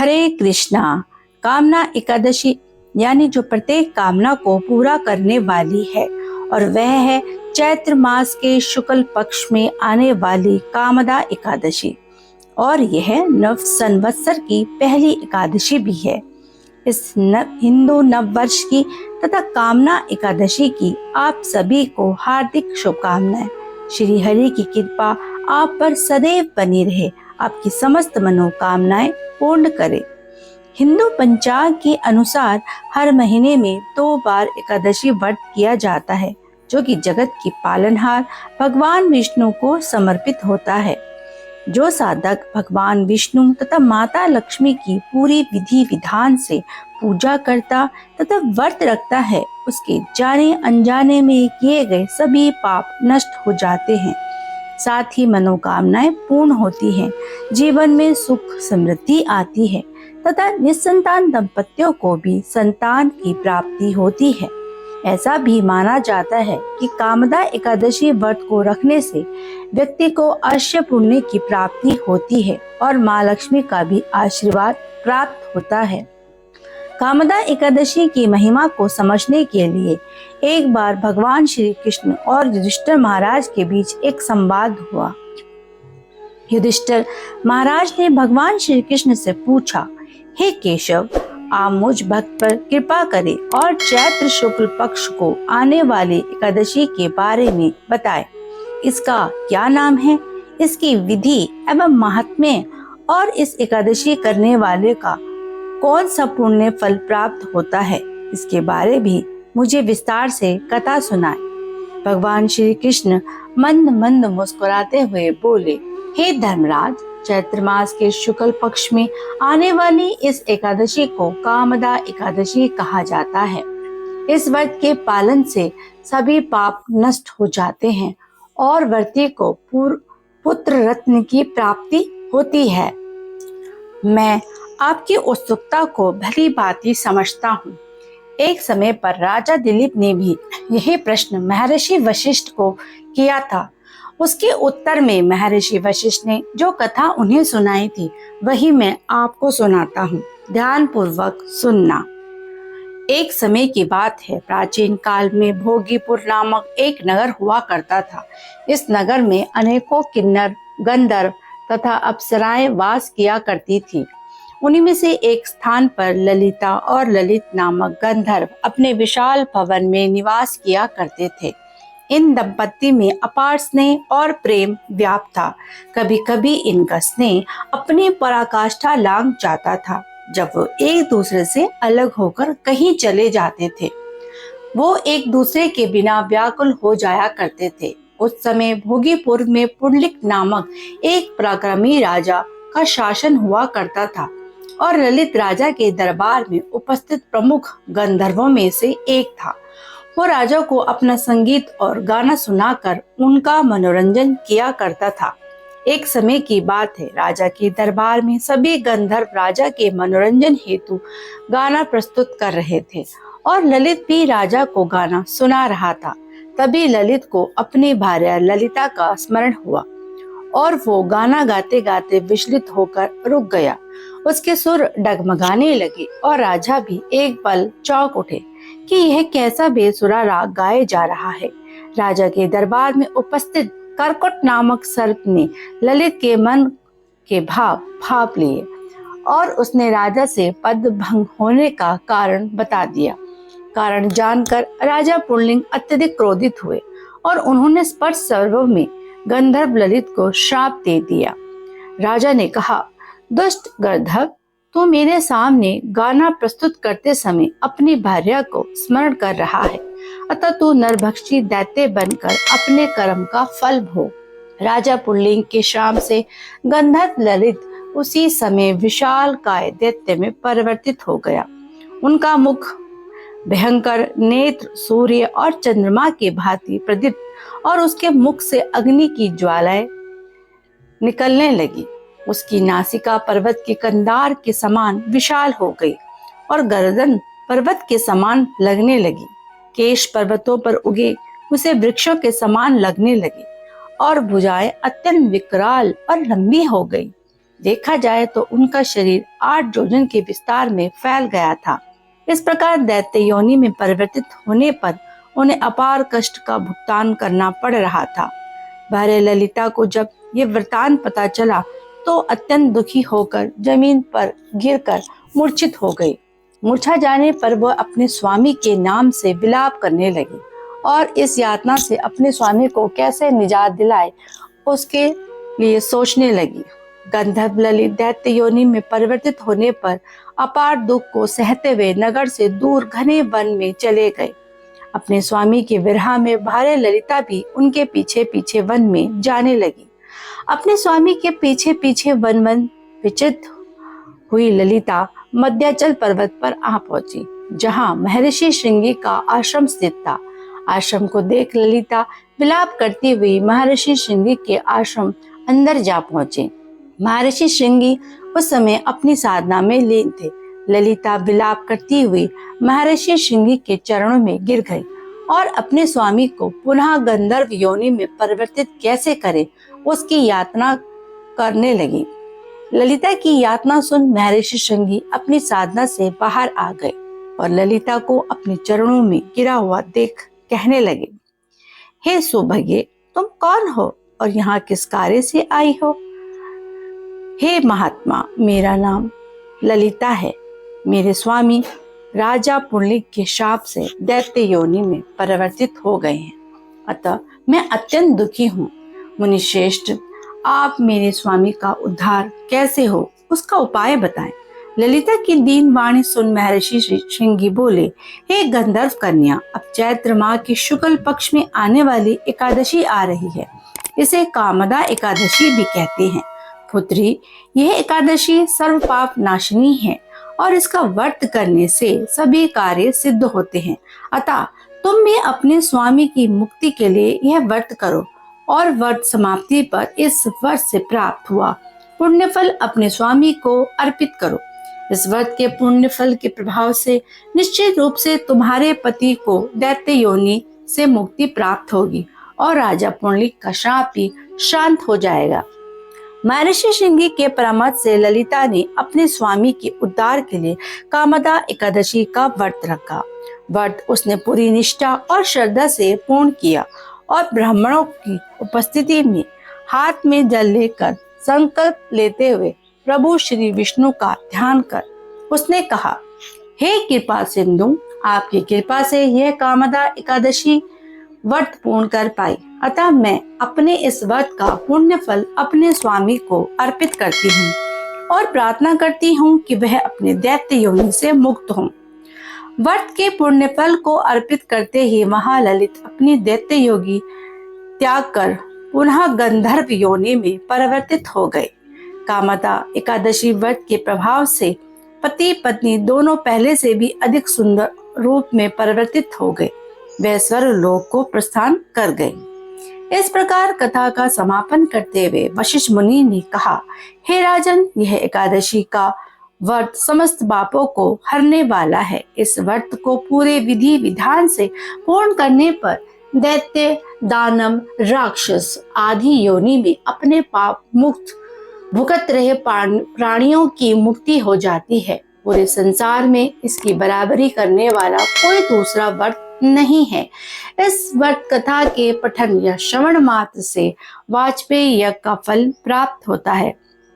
हरे कृष्णा। कामना एकादशी यानी जो प्रत्येक कामना को पूरा करने वाली है, और वह है चैत्र मास के शुक्ल पक्ष में आने वाली कामदा एकादशी, और यह नव संवत्सर की पहली एकादशी भी है। इस हिंदू नव वर्ष की तथा कामना एकादशी की आप सभी को हार्दिक शुभकामनाएं। श्री हरि की कृपा आप पर सदैव बनी रहे, आपकी समस्त मनोकामनाएं पूर्ण करे। हिंदू पंचांग के अनुसार हर महीने में 2 बार एकादशी व्रत किया जाता है, जो कि जगत की पालनहार भगवान विष्णु को समर्पित होता है। जो साधक भगवान विष्णु तथा माता लक्ष्मी की पूरी विधि विधान से पूजा करता तथा व्रत रखता है, उसके जाने अनजाने में किए गए सभी पाप नष्ट हो जाते हैं, साथ ही मनोकामनाएं पूर्ण होती हैं, जीवन में सुख समृद्धि आती है तथा निसंतान दंपतियों को भी संतान की प्राप्ति होती है। ऐसा भी माना जाता है कि कामदा एकादशी व्रत को रखने से व्यक्ति को अवश्य पुण्य की प्राप्ति होती है और माँ लक्ष्मी का भी आशीर्वाद प्राप्त होता है। कामदा एकादशी की महिमा को समझने के लिए एक बार भगवान श्री कृष्ण और युधिष्ठिर महाराज के बीच एक संवाद हुआ। युधिष्ठिर महाराज ने भगवान श्री कृष्ण से पूछा, हे केशव, आप मुझ भक्त पर कृपा करें और चैत्र शुक्ल पक्ष को आने वाली एकादशी के बारे में बताएं। इसका क्या नाम है, इसकी विधि एवं महात्म्य, और इस एकादशी करने वाले का कौन सा पुण्य फल प्राप्त होता है, इसके बारे भी मुझे विस्तार से कथा सुनाएं। भगवान श्री कृष्ण मंद मंद मुस्कुराते हुए बोले, हे धर्मराज, चैत्र मास के शुक्ल पक्ष में आने वाली इस एकादशी को कामदा एकादशी कहा जाता है। इस व्रत के पालन से सभी पाप नष्ट हो जाते हैं और व्रती को पुत्र रत्न की प्राप्ति होती है। मैं आपकी उत्सुकता को भली भांति समझता हूँ। एक समय पर राजा दिलीप ने भी यही प्रश्न महर्षि वशिष्ठ को किया था। उसके उत्तर में महर्षि वशिष्ठ ने जो कथा उन्हें सुनाई थी, वही मैं आपको सुनाता हूँ। ध्यान पूर्वक सुनना। एक समय की बात है, प्राचीन काल में भोगीपुर नामक एक नगर हुआ करता था। इस नगर में अनेकों किन्नर, गंधर्व तथा अप्सराएं वास किया करती थी। उन्हीं में से एक स्थान पर ललिता और ललित नामक गंधर्व अपने विशाल भवन में निवास किया करते थे। इन दंपति में अपार स्नेह और प्रेम व्याप्त था। कभी कभी इनका स्नेह अपनी पराकाष्ठा लांघ जाता था, जब वो एक दूसरे से अलग होकर कहीं चले जाते थे। वो एक दूसरे के बिना व्याकुल हो जाया करते थे। उस समय भोगीपुर में पुंडलिक नामक एक पराक्रमी राजा का शासन हुआ करता था, और ललित राजा के दरबार में उपस्थित प्रमुख गंधर्वों में से एक था। वो राजा को अपना संगीत और गाना सुनाकर उनका मनोरंजन किया करता था। एक समय की बात है, राजा के दरबार में सभी गंधर्व राजा के मनोरंजन हेतु गाना प्रस्तुत कर रहे थे, और ललित भी राजा को गाना सुना रहा था। तभी ललित को अपनी भार्या ललिता का स्मरण हुआ, और वो गाना गाते गाते विचलित होकर रुक गया। उसके सुर डगमगाने लगे, और राजा भी एक पल चौंक उठे कि यह कैसा बेसुरा राग गाए जा रहा है। राजा के दरबार में उपस्थित कर्कट नामक सर्प ने ललित के मन के भाव भाप लिए, और उसने राजा से पद भंग होने का कारण बता दिया। कारण जानकर राजा पुंडलिक अत्यधिक क्रोधित हुए, और उन्होंने स्पर्श सर्व में गंधर्व ललित को श्राप दे दिया। राजा ने कहा, दुष्ट गंधर्व, तू मेरे सामने गाना प्रस्तुत करते समय अपनी भार्या को स्मरण कर रहा है, अतः तू नरभक्षी दैत्य बनकर अपने कर्म का फल भोग। राजा पुंडलिक के श्राप से गंधर्व ललित उसी समय विशाल काय दैत्य में परिवर्तित हो गया। उनका मुख भयंकर, नेत्र सूर्य और चंद्रमा के भांति प्रदीप्त, और उसके मुख से अग्नि की ज्वालाएं निकलने लगी। उसकी नासिका पर्वत के कंधार के समान विशाल हो गई, और गर्दन पर्वत के समान लगने लगी। केश पर्वतों पर उगे उसे वृक्षों के समान लगने लगे, और भुजाएं अत्यंत विकराल और लंबी हो गई। देखा जाए तो उनका शरीर 8 योजन के विस्तार में फैल गया था। इस प्रकार दैत्य योनि में परिवर्तित होने पर उन्हें अपार कष्ट का भुगतान करना पड़ रहा था। भार्य ललिता को जब ये वृतांत पता चला तो अत्यंत दुखी होकर जमीन पर गिरकर मूर्छित हो गई। मूर्छा जाने पर वह अपने स्वामी के नाम से विलाप करने लगी और इस यातना से अपने स्वामी को कैसे निजात दिलाए उसके लिए सोचने लगी। गंधर्व ललित दैत्य योनि में परिवर्तित होने पर अपार दुख को सहते हुए नगर से दूर घने वन में चले गए। अपने स्वामी के विरह में भार्य ललिता भी उनके पीछे पीछे वन में जाने लगी। अपने स्वामी के पीछे पीछे वन विचित हुई ललिता मध्याचल पर्वत पर आ पहुंची, जहां महर्षि श्रृंगी का आश्रम स्थित था। आश्रम को देख ललिता विलाप करती हुई महर्षि श्रृंगी के आश्रम अंदर जा पहुंचे। महर्षि श्रृंगी उस समय अपनी साधना में लीन थे। ललिता विलाप करती हुई महर्षि श्रृंगी के चरणों में गिर गई और अपने स्वामी को पुनः गंधर्व योनि में परिवर्तित कैसे करे उसकी यातना करने लगी। ललिता की यातना सुन महर्षि श्रृंगी अपनी साधना से बाहर आ गए और ललिता को अपने चरणों में गिरा हुआ देख कहने लगे, हे सौभाग्य, तुम कौन हो और यहाँ किस कार्य से आई हो? हे महात्मा, मेरा नाम ललिता है। मेरे स्वामी राजा पुंडलिक के शाप से दैत्य योनि में परिवर्तित हो गए हैं, अतः मैं अत्यंत दुखी हूँ। मुनिश्रेष्ठ, आप मेरे स्वामी का उद्धार कैसे हो उसका उपाय बताएं। ललिता की दीन वाणी सुन महर्षि श्रृंगी बोले, हे गंधर्व कन्या, अब चैत्र माह की शुक्ल पक्ष में आने वाली एकादशी आ रही है। इसे कामदा एकादशी भी कहते हैं। पुत्री, यह एकादशी सर्व पाप नाशिनी है और इसका व्रत करने से सभी कार्य सिद्ध होते हैं। अतः तुम भी अपने स्वामी की मुक्ति के लिए यह व्रत करो और व्रत समाप्ति पर इस व्रत से प्राप्त हुआ पुण्य फल अपने स्वामी को अर्पित करो। इस व्रत के पुण्य फल के प्रभाव से निश्चित रूप से तुम्हारे पति को दैत्य योनि से मुक्ति प्राप्त होगी और राजा पुंडलिक का शाप भी शांत हो जाएगा। महर्षि श्रृंगी के परामर्श से ललिता ने अपने स्वामी के उद्धार के लिए कामदा एकादशी का व्रत रखा। व्रत उसने पूरी निष्ठा और श्रद्धा से पूर्ण किया और ब्राह्मणों की उपस्थिति में हाथ में जल लेकर संकल्प लेते हुए प्रभु श्री विष्णु का ध्यान कर उसने कहा, हे कृपा सिंधु, आपकी कृपा से यह कामदा एकादशी व्रत पूर्ण कर पाई, अतः मैं अपने इस व्रत का पुण्य फल अपने स्वामी को अर्पित करती हूँ और प्रार्थना करती हूँ कि वह अपने दैत्य योनि से मुक्त हों। व्रत के पुण्य फल को अर्पित करते ही महाललित अपनी दैत्य योगी त्याग कर पुनः गंधर्व योनि में परिवर्तित हो गए। कामदा एकादशी व्रत के प्रभाव से पति पत्नी दोनों पहले से भी अधिक सुंदर रूप में परिवर्तित हो गए। वह स्वर्ग लोक को प्रस्थान कर गए। इस प्रकार कथा का समापन करते हुए वशिष्ठ मुनि ने कहा, हे राजन, यह एकादशी का व्रत समस्त पापों को हरने वाला है। इस व्रत को पूरे विधि विधान से पूर्ण करने पर दैत्य, दानव, राक्षस आदि योनि में अपने पाप मुक्त भुगत रहे प्राणियों की मुक्ति हो जाती है। पूरे संसार में इसकी बराबरी करने वाला कोई दूसरा व्रत नहीं है। इस व्रत कथा के पठन या श्रवण मात्र से वाजपेयी यज्ञ का फल प्राप्त होता है।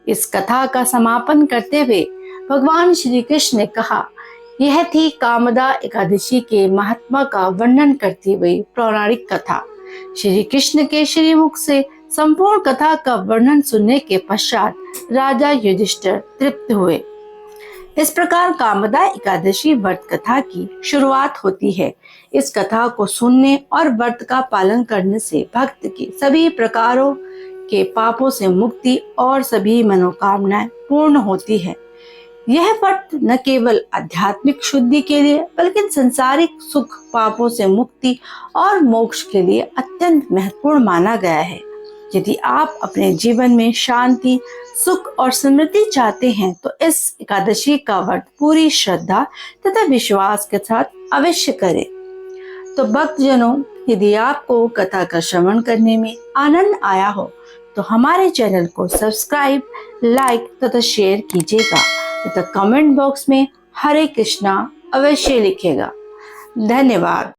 इस कथा का समापन करते हुए भगवान श्री कृष्ण ने कहा, यह थी कामदा एकादशी के महात्मा का वर्णन करती हुई पौराणिक कथा। श्री कृष्ण के श्रीमुख से संपूर्ण कथा का वर्णन सुनने के पश्चात राजा युधिष्ठिर तृप्त हुए। इस प्रकार कामदा एकादशी व्रत कथा की शुरुआत होती है। इस कथा को सुनने और व्रत का पालन करने से भक्त की सभी प्रकारों के पापों से मुक्ति और सभी मनोकामनाएं पूर्ण होती है। यह व्रत न केवल आध्यात्मिक शुद्धि के लिए बल्कि सांसारिक सुख, पापों से मुक्ति और मोक्ष के लिए अत्यंत महत्वपूर्ण माना गया है। यदि आप अपने जीवन में शांति, सुख और समृद्धि चाहते हैं तो इस एकादशी का व्रत पूरी श्रद्धा तथा विश्वास के साथ अवश्य करें। तो भक्तजनों, यदि आपको कथा का श्रवण करने में आनंद आया हो तो हमारे चैनल को सब्सक्राइब, लाइक तथा शेयर कीजिएगा तथा कमेंट बॉक्स में हरे कृष्णा अवश्य लिखिएगा। धन्यवाद।